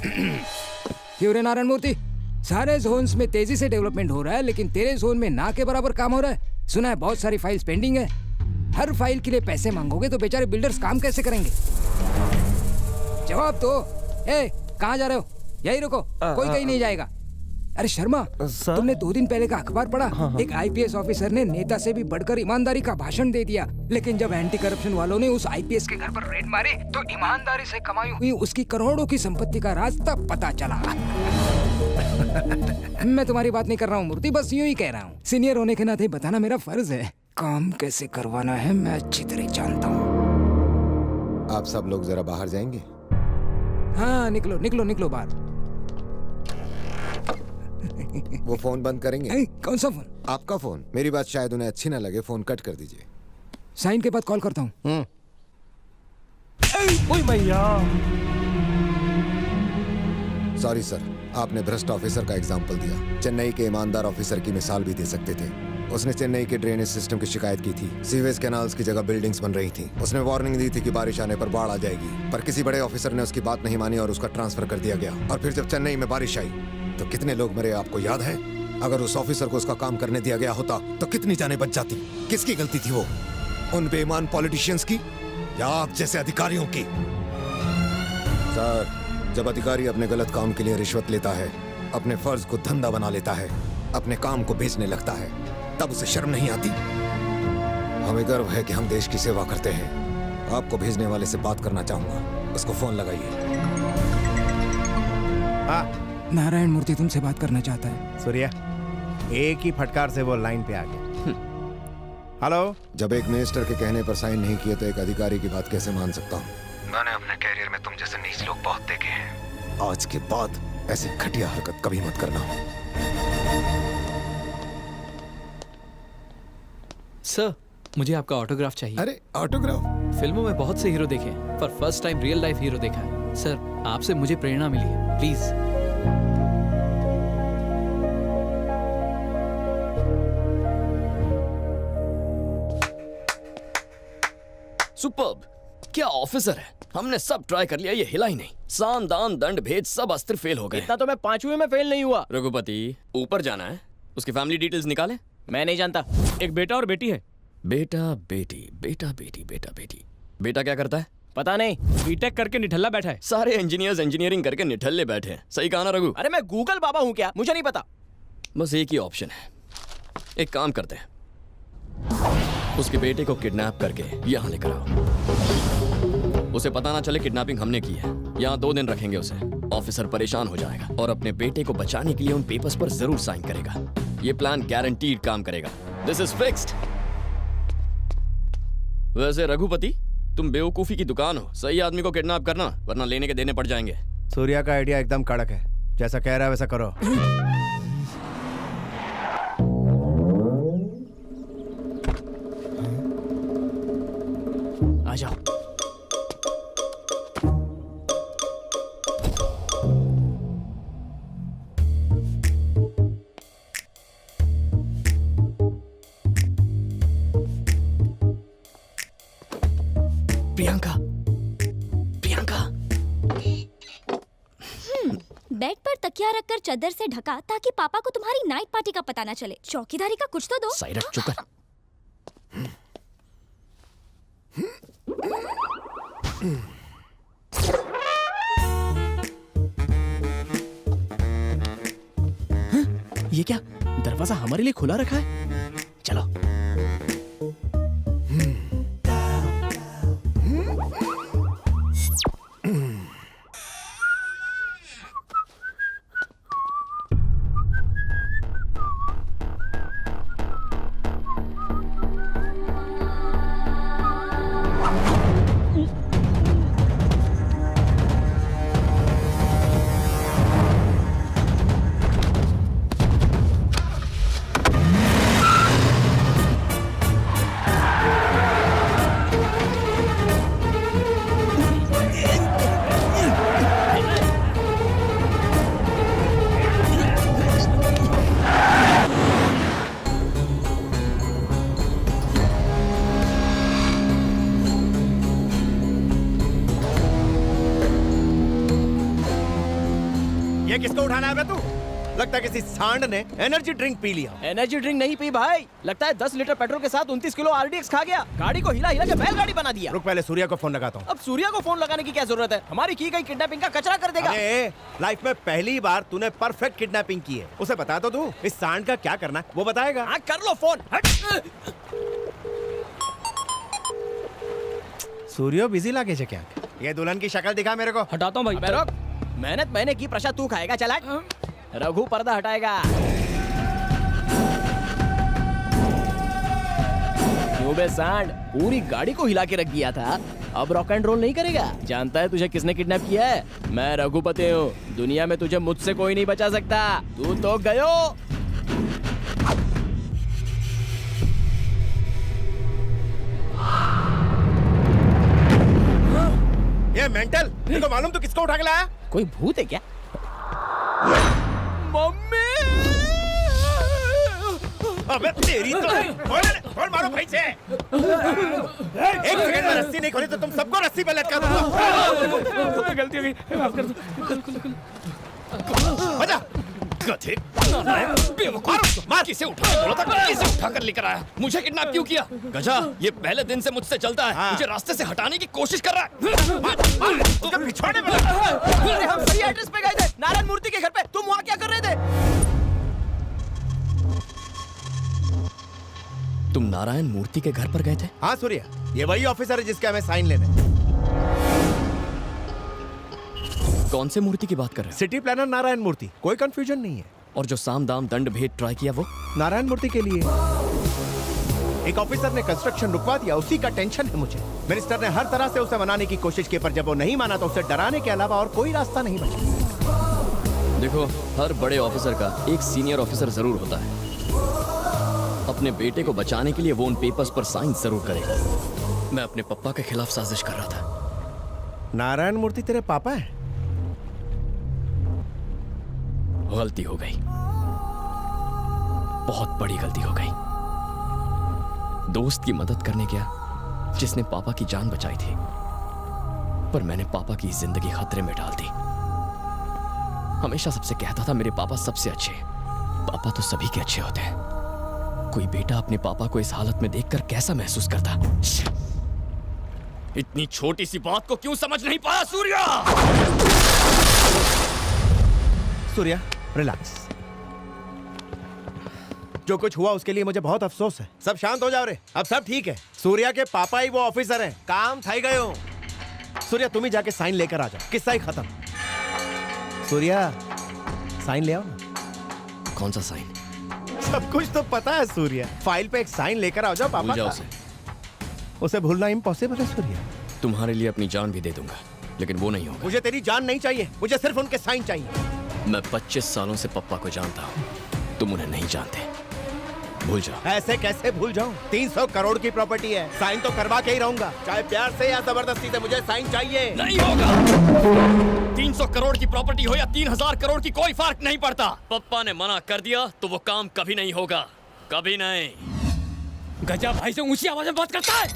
क्यों रे नारायण मूर्ति, सारे जोन्स में तेजी से डेवलपमेंट हो रहा है लेकिन तेरे जोन में ना के बराबर काम हो रहा है। सुना है बहुत सारी फाइल्स पेंडिंग है। हर फाइल के लिए पैसे मांगोगे तो बेचारे बिल्डर्स काम कैसे करेंगे? जवाब दो। कहाँ जा रहे हो? यही रुको, कोई कहीं नहीं जाएगा। अरे शर्मा, तुमने 2 दिन पहले का अखबार पढ़ा? एक आईपीएस ऑफिसर ने नेता से भी बढ़कर ईमानदारी का भाषण दे दिया, लेकिन जब एंटी करप्शन वालों ने उस आईपीएस के घर पर रेड मारी तो ईमानदारी से कमाई हुई उसकी करोड़ों की संपत्ति का राज तब पता चला। मैं तुम्हारी बात नहीं कर रहा हूँ मूर्ति, बस यूं ही कह रहा हूँ। सीनियर होने के नाते बताना मेरा फर्ज है। काम कैसे करवाना है मैं अच्छी तरह जानता हूँ। आप सब लोग जरा बाहर जाएंगे? हाँ निकलो निकलो निकलो बाहर। वो फोन बंद करेंगे? कौन सा फोन? आपका फोन। मेरी बात शायद उन्हें अच्छी ना लगे, फोन कट कर दीजिए। साइन के बाद कॉल करता हूँ। ओए भैया। सॉरी सर, आपने भ्रष्ट ऑफिसर का एग्जाम्पल दिया। चेन्नई के ईमानदार ऑफिसर की मिसाल भी दे सकते थे। उसने चेन्नई के ड्रेनेज सिस्टम की शिकायत की थी। सीवेज कैनाल्स की जगह बिल्डिंग्स बन रही थी। उसने वार्निंग दी थी कि बारिश आने पर बाढ़ आ जाएगी, पर किसी बड़े ऑफिसर ने उसकी बात नहीं मानी और उसका ट्रांसफर कर दिया गया। और फिर जब चेन्नई में बारिश आई तो कितने लोग मरे आपको याद है? अगर उस ऑफिसर को उसका काम करने दिया गया होता तो कितनी जानें बच जाती? किसकी गलती थी वो? उन बेईमान पॉलिटिशियंस की या आप जैसे अधिकारियों की? सर, जब अधिकारी अपने गलत काम के लिए रिश्वत लेता है, अपने फर्ज को धंधा बना लेता है, अपने काम को बेचने लगता है, तब उसे शर्म नहीं आती? हमें गर्व है कि हम देश की सेवा करते हैं। आपको भेजने वाले से बात करना चाहूंगा, उसको फोन लगाइए। नारायण मूर्ति तुमसे बात करना चाहता है। सूर्या, एक ही फटकार से वो लाइन पे आ गया। हेलो। जब एक मिनिस्टर के कहने पर साइन नहीं किए तो एक अधिकारी की बात कैसे मान सकता हूँ? मैंने अपने कैरियर में तुम जैसे नीच लोग बहुत देखे हैं। आज के बाद ऐसी घटिया हरकत कभी मत करना। सर, मुझे आपका ऑटोग्राफ चाहिए। अरे ऑटोग्राफ? फिल्मों में बहुत से हीरो देखे हैं, पर first time real life hero देखा है। सर, आपसे मुझे प्रेरणा मिली है, प्लीज। सुपर्ब! क्या ऑफिसर है। हमने सब ट्राई कर लिया, ये हिला ही नहीं। साम दाम दंड भेद सब अस्त्र फेल हो गए। इतना तो मैं 5वीं में फेल नहीं हुआ। रघुपति, ऊपर जाना है, उसकी फैमिली डिटेल्स निकाले। मैं नहीं जानता। एक बेटा और बेटी है। बेटा बेटी, बेटा बेटी, बेटा बेटी। बेटा क्या करता है? पता नहीं, बीटेक करके निठल्ला बैठा है। सारे इंजीनियर्स इंजीनियरिंग करके निठल्ले बैठे हैं। सही कहा ना रघु? अरे मैं गूगल बाबा हूँ क्या? मुझे नहीं पता। बस एक ही ऑप्शन है। एक काम करते हैं, उसके बेटे को किडनैप करके यहाँ लेकर आओ। उसे पता ना चले किडनैपिंग हमने की है। यहाँ 2 दिन रखेंगे उसे। ऑफिसर परेशान हो जाएगा और अपने बेटे को बचाने के लिए उन पेपर्स पर जरूर साइन करेगा। ये प्लान गारंटीड काम करेगा। This is fixed. वैसे रघुपति, तुम बेवकूफी की दुकान हो। सही आदमी को किडनैप करना, वरना लेने के देने पड़ जाएंगे। सूर्या का आइडिया एकदम कड़क है, जैसा कह रहा है वैसा करो। आ जाओ। प्रियंका, प्रियंका। बेड पर तकिया रखकर चादर से ढका ताकि पापा को तुम्हारी नाइट पार्टी का पता ना चले। चौकीदारी का कुछ तो दो। साइरक, चुप कर। ये क्या? दरवाजा हमारे लिए खुला रखा है? चलो। ये किसको उठाना है बे तू? लगता है किसी सांड ने एनर्जी ड्रिंक पी लिया। एनर्जी ड्रिंक नहीं पी भाई, लगता है 10 लीटर पेट्रोल के साथ 29 किलो आरडीएक्स खा गया। गाड़ी को हिला हिला के बैलगाड़ी बना दिया। रुक, पहले सूर्या को फोन लगाता हूँ। अब सूर्या को फोन लगाने की क्या जरूरत है? हमारी की गई किडनैपिंग का कचरा कर देगा। अरे लाइफ में पहली बार तूने परफेक्ट किडनैपिंग की है। उसे बता तो दूं इस सांड का क्या करना है, वो बताएगा। हाँ कर लो फोन। हट। सूर्यो बिजी लागे छे क्या? ये दुल्हन की शक्ल दिखा मेरे को। हटाता हूँ भाई। अबे रुक, मेहनत मैंने की, प्रसाद तू खाएगा। चला रघु पर्दा हटाएगा। क्यों बे सांड, पूरी गाड़ी को हिला के रख दिया था, अब रॉक एंड रोल नहीं करेगा? जानता है तुझे किसने किडनैप किया है? मैं रघुपति हूँ। दुनिया में तुझे मुझसे कोई नहीं बचा सकता। तू तो गयो। ये मेंटल, तेरे को मालूम तू किसको उठा के लाया? कोई भूत है क्या? मम्मी! अबे तेरी तो खोल मारो भाई से। एक सेकंड में रस्सी नहीं खोली तो तुम सबको रस्सी पे लटका दूंगा। गलती हो गई, माफ कर दो। बजा। गधे। मार किसे उठा के बोला था, किसे उठा कर लेकर आया? मुझे किडनैप क्यों किया? गजा, ये पहले दिन से मुझसे चलता है। मुझे रास्ते से हटाने की कोशिश कर रहा है। उसके पिछवाड़े में अरे हम सही एड्रेस पे गए थे, नारायण मूर्ति के घर पे। तुम वहाँ क्या कर रहे थे? तुम नारायण मूर्ति के घर पर गए थे? हाँ सूर्या, ये वही ऑफिसर है जिसके हमें साइन लेने। कौन से मूर्ति की बात कर रहे हैं? सिटी प्लानर नारायण मूर्ति, कोई कंफ्यूजन नहीं है। और जो साम दाम दंड भेद ट्राई किया वो? नारायण मूर्ति के लिए एक ऑफिसर ने कंस्ट्रक्शन रुकवा दिया, उसी का टेंशन है मुझे। मिनिस्टर ने हर तरह से उसे मनाने की कोशिश की, पर जब वो नहीं माना तो उसे डराने के अलावा और कोई रास्ता नहीं बचा। देखो, हर बड़े ऑफिसर का एक सीनियर ऑफिसर जरूर होता है। अपने बेटे को बचाने के लिए वो उन पेपर्स पर साइन जरूर करेगा। मैं अपने पापा के खिलाफ साजिश कर रहा था। नारायण मूर्ति तेरे पापा है? गलती हो गई, बहुत बड़ी गलती हो गई। दोस्त की मदद करने गया जिसने पापा की जान बचाई थी, पर मैंने पापा की जिंदगी खतरे में डाल दी। हमेशा सबसे कहता था मेरे पापा सबसे अच्छे। पापा तो सभी के अच्छे होते हैं। कोई बेटा अपने पापा को इस हालत में देखकर कैसा महसूस करता? इतनी छोटी सी बात को क्यों समझ नहीं पाया सूर्या? सूर्या रिलैक्स। जो कुछ हुआ उसके लिए मुझे बहुत अफसोस है। सब शांत हो जाओ रे, अब सब ठीक है। सूर्या के पापा ही वो ऑफिसर हैं, काम थई गयो। सूर्या तुम ही जाके साइन लेकर आ जाओ, किस्सा ही खत्म। सूर्या साइन ले आओ ना। कौन सा साइन? सब कुछ तो पता है सूर्या, फाइल पे एक साइन लेकर आ जाओ पापा भूल जाओ का। उसे। उसे भूलना इम्पॉसिबल है सूर्या। तुम्हारे लिए अपनी जान भी दे दूंगा, लेकिन वो नहीं होगा। मुझे तेरी जान नहीं चाहिए, मुझे सिर्फ उनके साइन चाहिए। मैं 25 सालों से पप्पा को जानता हूँ, तुम उन्हें नहीं जानते। भूल जाओ। ऐसे कैसे भूल जाऊं? 300 करोड़ की प्रॉपर्टी है, साइन तो करवा के ही रहूंगा, चाहे प्यार से या जबरदस्ती से। मुझे साइन चाहिए। नहीं होगा। 300 करोड़ की प्रॉपर्टी हो या 3000 करोड़ की, कोई फर्क नहीं पड़ता। पप्पा ने मना कर दिया तो वो काम कभी नहीं होगा, कभी नहीं। गजा भाई से ऊंची आवाज में बात करता है।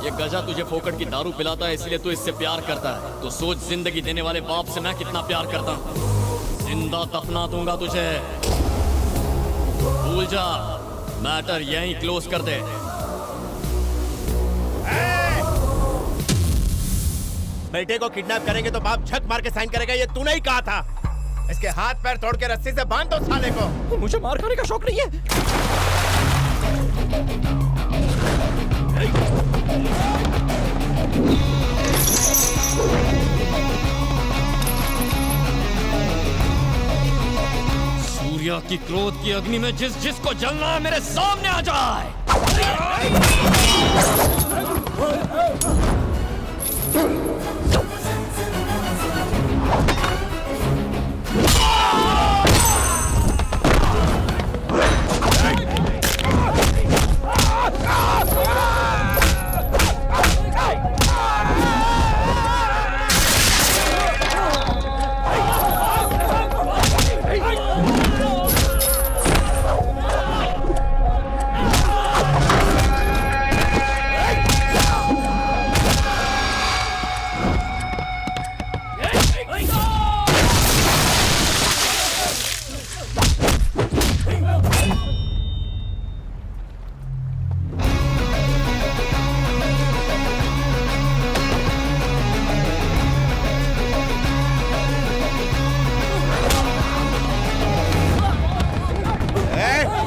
ये गजा तुझे फोकट की दारू पिलाता है, इसलिए तू इससे प्यार करता है। तो सोच, जिंदगी देने वाले बाप से मैं कितना प्यार करता हूँ। जिंदा दफना दूंगा तुझे। भूल जा, मैटर यहीं क्लोज कर दे। बेटे को किडनैप करेंगे तो बाप झक मार के साइन करेगा, ये तूने ही कहा था। इसके हाथ पैर तोड़ के रस्सी से बांध दो साले को। मुझे मार खाने का शौक नहीं है। सूर्या की क्रोध की अग्नि में जिस जिसको जलना है मेरे सामने आ जाए।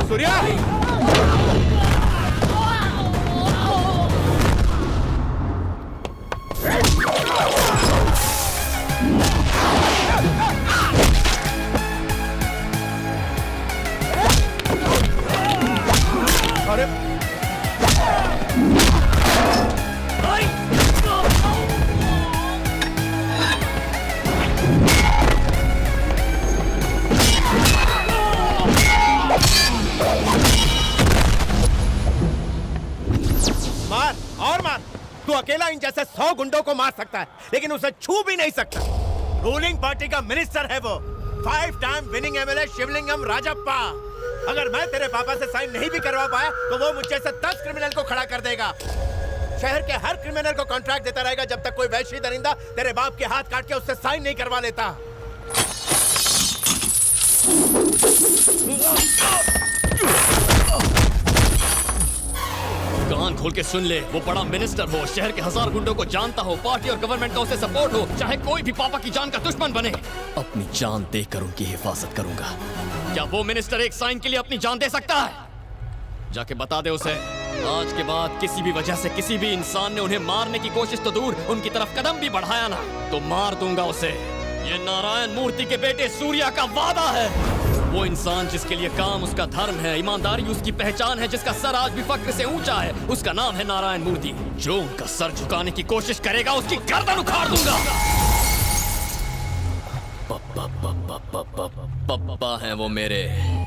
सूर्या अरे मार और मार। तू अकेला इन जैसे 100 गुंडों को मार सकता है, लेकिन उसे छू भी नहीं सकता। रूलिंग पार्टी का मिनिस्टर है वो, 5 time winning MLA Shivalingam Rajappa. अगर मैं तेरे पापा से साइन नहीं भी करवा पाया तो वो मुझ जैसे 10 क्रिमिनल को खड़ा कर देगा। शहर के हर क्रिमिनल को कॉन्ट्रैक्ट देता रहेगा जब तक कोई वैश्य दरिंदा तेरे बाप के हाथ काट के उससे साइन नहीं करवा लेता। कान खोल के सुन ले, वो बड़ा मिनिस्टर हो, शहर के 1000 गुंडों को जानता हो, पार्टी और गवर्नमेंट का उसे सपोर्ट हो, चाहे कोई भी पापा की जान का दुश्मन बने, अपनी जान देकर उनकी हिफाजत करूंगा। क्या वो मिनिस्टर एक साइन के लिए अपनी जान दे सकता है? जाके बता दे उसे, आज के बाद किसी भी वजह से किसी भी इंसान ने उन्हें मारने की कोशिश तो दूर, उनकी तरफ कदम भी बढ़ाया ना तो मार दूंगा उसे। ये नारायण मूर्ति के बेटे सूर्या का वादा है। वो इंसान जिसके लिए काम उसका धर्म है, ईमानदारी उसकी पहचान है, जिसका सर आज भी फक्र से ऊंचा है, उसका नाम है नारायण मूर्ति। जो उनका सर झुकाने की कोशिश करेगा उसकी गर्दन उखाड़ दूंगा। पप्पा हैं वो मेरे।